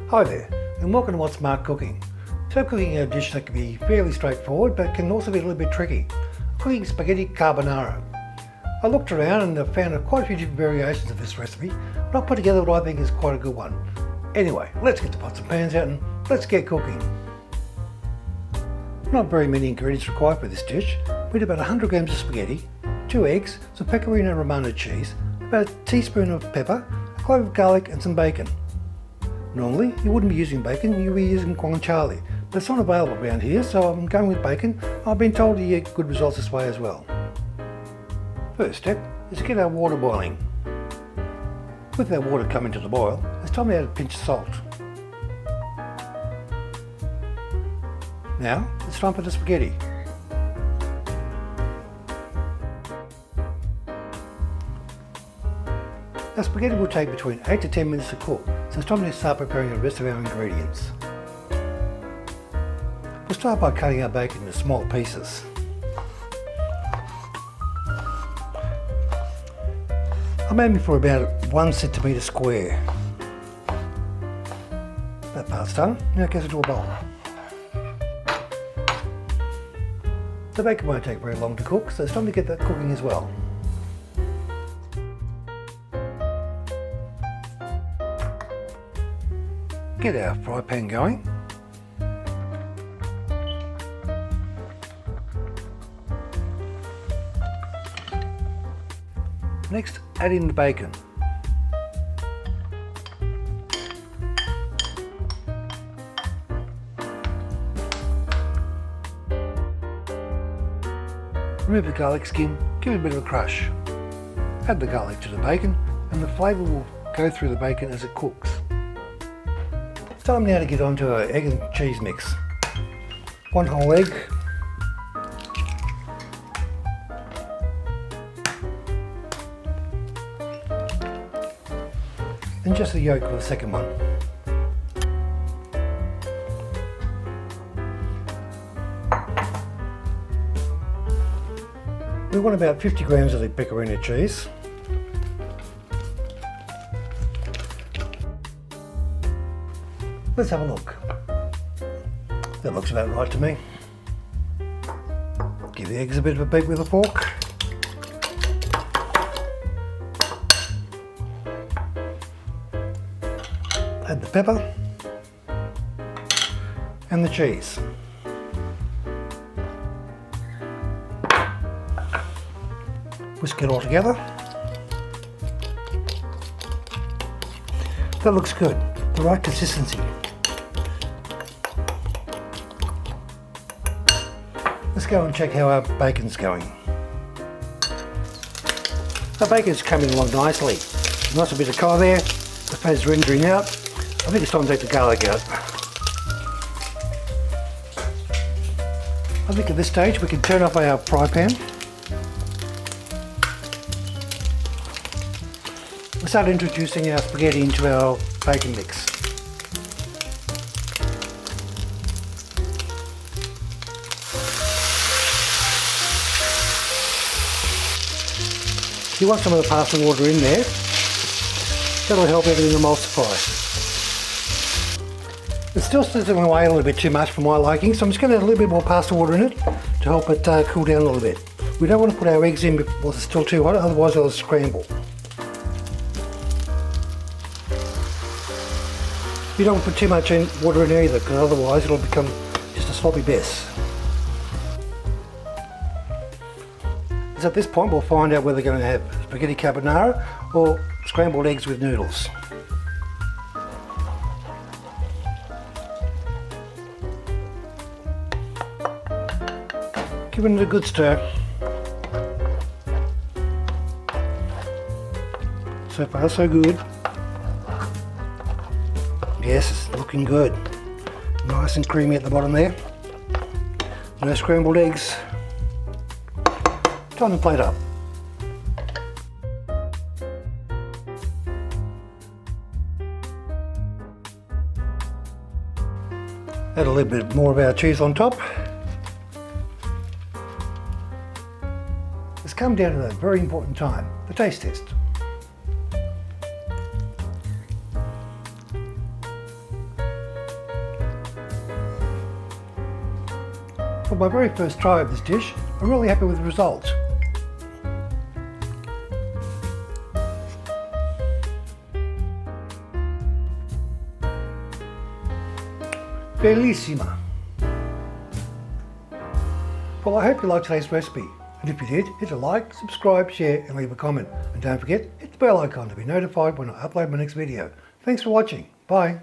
Hi there, and welcome to What's Smart Cooking. So I'm cooking a dish that can be fairly straightforward, but can also be a little bit tricky. I'm cooking spaghetti carbonara. I looked around and I found quite a few different variations of this recipe, but I put together what I think is quite a good one. Anyway, let's get the pots and pans out and let's get cooking. Not very many ingredients required for this dish. We need about 100 grams of spaghetti, 2 eggs, some pecorino romano cheese, about a teaspoon of pepper, a clove of garlic and some bacon. Normally, you wouldn't be using bacon, you'd be using guanciale, but it's not available around here, so I'm going with bacon. I've been told you get good results this way as well. First step is to get our water boiling. With our water coming to the boil, it's time to add a pinch of salt. Now, it's time for the spaghetti. Our spaghetti will take between 8 to 10 minutes to cook, so it's time to start preparing the rest of our ingredients. We'll start by cutting our bacon into small pieces. I'm aiming for about 1 centimetre square. That part's done, now it goes into a bowl. The bacon won't take very long to cook, so it's time to get that cooking as well. Get our fry pan going. Next, add in the bacon. Remove the garlic skin, give it a bit of a crush. Add the garlic to the bacon and the flavour will go through the bacon as it cooks. Time now to get onto our egg and cheese mix. 1 whole egg, and just the yolk of the second one. We want about 50 grams of the pecorino cheese. Let's have a look. That looks about right to me. Give the eggs a bit of a beat with a fork. Add the pepper and the cheese. Whisk it all together. That looks good, the right consistency. Let's go and check how our bacon's going. Our bacon's coming along nicely. Nice bit of colour there, the fat's rendering out. I think it's time to take the garlic out. I think at this stage we can turn off our fry pan. We'll start introducing our spaghetti into our bacon mix. You want some of the pasta water in there. That'll help everything emulsify. It's still sizzling away a little bit too much for my liking, so I'm just going to add a little bit more pasta water in it to help it cool down a little bit. We don't want to put our eggs in before it's still too hot, otherwise they'll scramble. You don't want to put too much water in either, because otherwise it'll become just a sloppy mess. So at this point we'll find out whether they're going to have spaghetti carbonara or scrambled eggs with noodles. Give it a good stir. So far so good. Yes, it's looking good. Nice and creamy at the bottom there. No scrambled eggs. Time to plate up. Add a little bit more of our cheese on top. It's come down to that very important time, the taste test. For my very first try of this dish, I'm really happy with the results. Bellissima! Well, I hope you liked today's recipe, and if you did, hit a like, subscribe, share and leave a comment. And don't forget, hit the bell icon to be notified when I upload my next video. Thanks for watching. Bye.